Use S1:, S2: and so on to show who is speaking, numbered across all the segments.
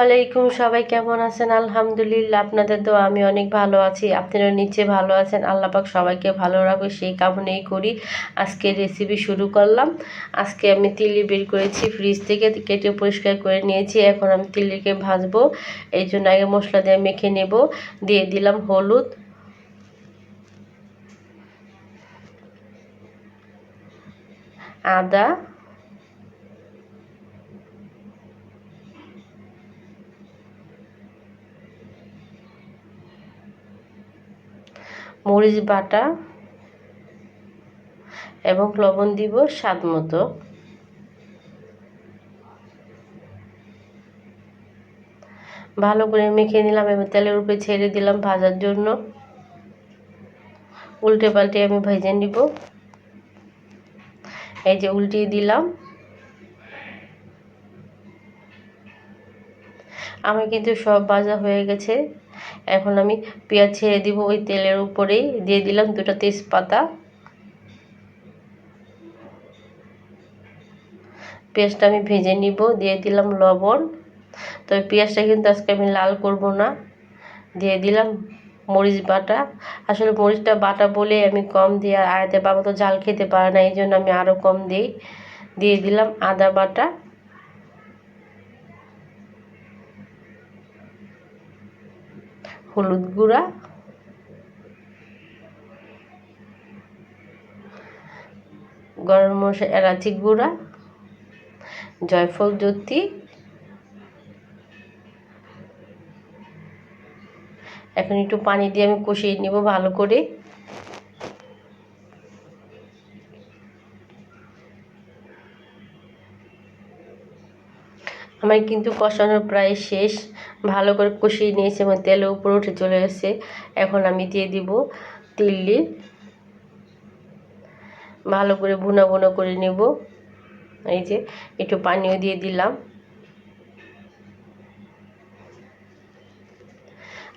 S1: আলাইকুম, সবাই কেমন আছেন? আলহামদুলিল্লাহ, আপনাদের দোয়া আমি অনেক ভালো আছি। আপনারা নিচে ভালো আছেন, আল্লাহ পাক সবাইকে ভালো রাখবে সেই কামনাই করি। আজকে রেসিপি শুরু করলাম। আজকে আমি তিলি বের করেছি ফ্রিজ থেকে, কেটে পরিষ্কার করে নিয়েছি। এখন আমি তিলিকে ভাজবো, এই জন্য আগে মশলা দিয়ে মেখে নেব। দিয়ে দিলাম হলুদ, আদা, মরিচ বাটা এবং লবণ দিব স্বাদ মতো। ভালো করে মেখে নিলাম এবং তেলের উপরে ছেড়ে দিলাম ভাজার জন্য। উল্টে পাল্টে আমি ভেজে নিব। এই যে উল্টিয়ে দিলাম। আমার কিন্তু সব ভাজা হয়ে গেছে। এখন আমি পেঁয়াজ ছেড়ে দিব ওই তেলের উপরেই। দিয়ে দিলাম 2টা তেজপাতা। পেঁয়াজটা আমি ভেজে নিব। দিয়ে দিলাম লবণ। তবে পেঁয়াজটা কিন্তু আজকে আমি লাল করব না। দিয়ে দিলাম মরিচ বাটা। আসলে মরিচটা বাটা বলে আমি কম দিই, আর আয়াতে বাবা তো ঝাল খেতে পারে না, এই জন্য আমি আরও কম দিই। দিয়ে দিলাম আদা বাটা, হলুদ গুঁড়া, গরম মশলা, এলাচি গুঁড়া, জয়ফল জ্যোতি। এখন একটু পানি দিয়ে আমি কষিয়ে নিব ভালো করে। আমার কিন্তু কষানো প্রায় শেষ। ভালো করে কষিয়ে নিয়েছি এবং তেলের উপরে উঠে চলে এসেছে। এখন আমি দিয়ে দিব তিল্লি। ভালো করে ভুনা ভুনা করে নেব। এই যে একটু পানিও দিয়ে দিলাম।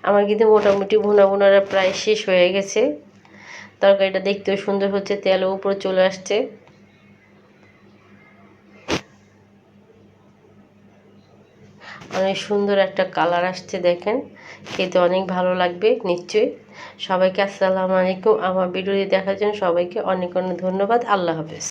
S1: আমার কিন্তু মোটামুটি ভুনা ভুনাটা প্রায় শেষ হয়ে গেছে। তরকারিটা দেখতেও সুন্দর হচ্ছে, তেলও উপরে চলে আসছে। অনেক সুন্দর একটা কালার আসছে, দেখেন। খেতে অনেক ভালো লাগবে নিশ্চয়ই। সবাইকে আসসালামু আলাইকুম। আমার ভিডিওটি দেখার জন্য সবাইকে অনেক অনেক ধন্যবাদ। আল্লাহ হাফেজ।